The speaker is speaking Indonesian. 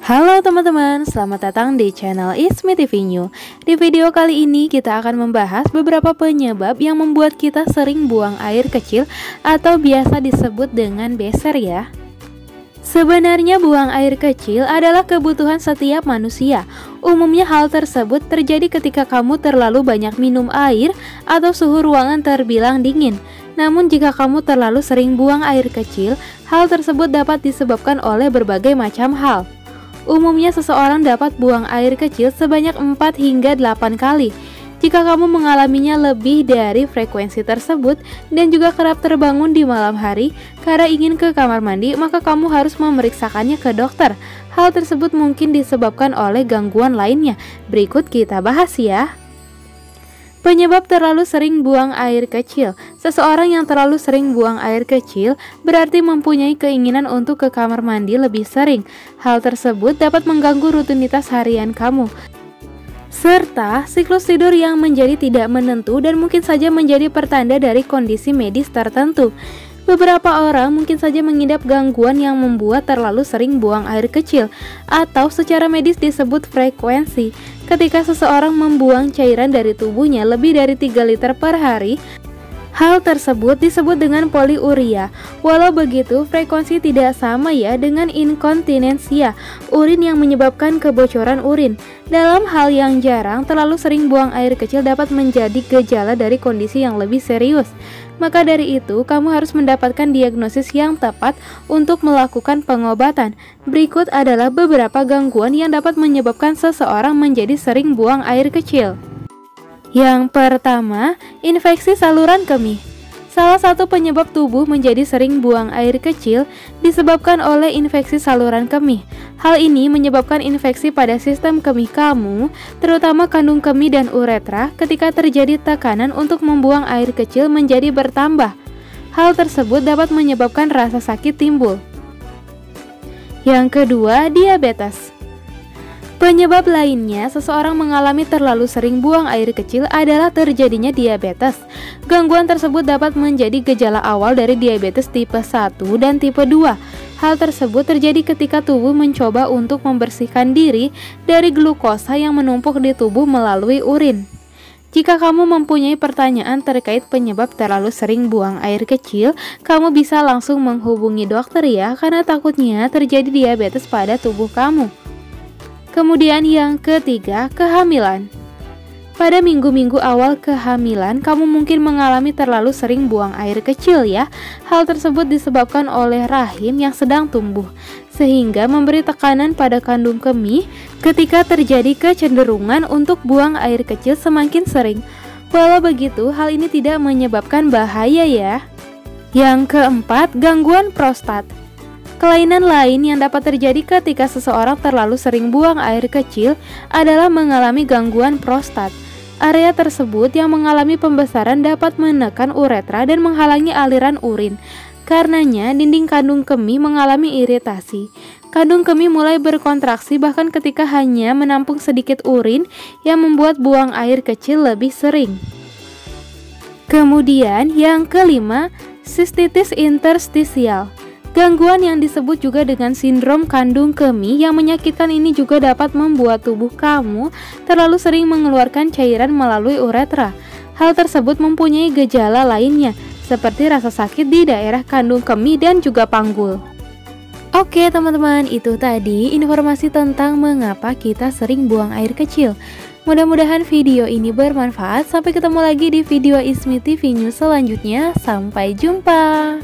Halo teman-teman, selamat datang di channel Ismi TV New. Di video kali ini kita akan membahas beberapa penyebab yang membuat kita sering buang air kecil atau biasa disebut dengan beser ya. Sebenarnya buang air kecil adalah kebutuhan setiap manusia. Umumnya hal tersebut terjadi ketika kamu terlalu banyak minum air atau suhu ruangan terbilang dingin. Namun jika kamu terlalu sering buang air kecil, hal tersebut dapat disebabkan oleh berbagai macam hal. Umumnya seseorang dapat buang air kecil sebanyak 4 hingga 8 kali. Jika kamu mengalaminya lebih dari frekuensi tersebut dan juga kerap terbangun di malam hari karena ingin ke kamar mandi, maka kamu harus memeriksakannya ke dokter. Hal tersebut mungkin disebabkan oleh gangguan lainnya. Berikut kita bahas ya. Penyebab terlalu sering buang air kecil. Seseorang yang terlalu sering buang air kecil berarti mempunyai keinginan untuk ke kamar mandi lebih sering. Hal tersebut dapat mengganggu rutinitas harian kamu, serta siklus tidur yang menjadi tidak menentu dan mungkin saja menjadi pertanda dari kondisi medis tertentu. Beberapa orang mungkin saja mengidap gangguan yang membuat terlalu sering buang air kecil, atau secara medis disebut frekuensi. Ketika seseorang membuang cairan dari tubuhnya lebih dari 3 liter per hari, hal tersebut disebut dengan poliuria. Walau begitu, frekuensi tidak sama ya dengan inkontinensia, urin yang menyebabkan kebocoran urin. Dalam hal yang jarang, terlalu sering buang air kecil dapat menjadi gejala dari kondisi yang lebih serius. Maka dari itu, kamu harus mendapatkan diagnosis yang tepat untuk melakukan pengobatan. Berikut adalah beberapa gangguan yang dapat menyebabkan seseorang menjadi sering buang air kecil. Yang pertama, infeksi saluran kemih. Salah satu penyebab tubuh menjadi sering buang air kecil disebabkan oleh infeksi saluran kemih. Hal ini menyebabkan infeksi pada sistem kemih kamu, terutama kandung kemih dan uretra. Ketika terjadi tekanan untuk membuang air kecil menjadi bertambah, hal tersebut dapat menyebabkan rasa sakit timbul. Yang kedua, diabetes. Penyebab lainnya seseorang mengalami terlalu sering buang air kecil adalah terjadinya diabetes. Gangguan tersebut dapat menjadi gejala awal dari diabetes tipe 1 dan tipe 2. Hal tersebut terjadi ketika tubuh mencoba untuk membersihkan diri dari glukosa yang menumpuk di tubuh melalui urin. Jika kamu mempunyai pertanyaan terkait penyebab terlalu sering buang air kecil, kamu bisa langsung menghubungi dokter ya, karena takutnya terjadi diabetes pada tubuh kamu. Kemudian yang ketiga, kehamilan. Pada minggu-minggu awal kehamilan, kamu mungkin mengalami terlalu sering buang air kecil ya. Hal tersebut disebabkan oleh rahim yang sedang tumbuh, sehingga memberi tekanan pada kandung kemih ketika terjadi kecenderungan untuk buang air kecil semakin sering. Walau begitu, hal ini tidak menyebabkan bahaya ya. Yang keempat, gangguan prostat. Kelainan lain yang dapat terjadi ketika seseorang terlalu sering buang air kecil adalah mengalami gangguan prostat. Area tersebut yang mengalami pembesaran dapat menekan uretra dan menghalangi aliran urin. Karenanya, dinding kandung kemih mengalami iritasi. Kandung kemih mulai berkontraksi bahkan ketika hanya menampung sedikit urin yang membuat buang air kecil lebih sering. Kemudian yang kelima, sistitis interstisial. Gangguan yang disebut juga dengan sindrom kandung kemih yang menyakitkan ini juga dapat membuat tubuh kamu terlalu sering mengeluarkan cairan melalui uretra. Hal tersebut mempunyai gejala lainnya, seperti rasa sakit di daerah kandung kemih dan juga panggul. Oke teman-teman, itu tadi informasi tentang mengapa kita sering buang air kecil. Mudah-mudahan video ini bermanfaat. Sampai ketemu lagi di video Ismi TV News selanjutnya. Sampai jumpa.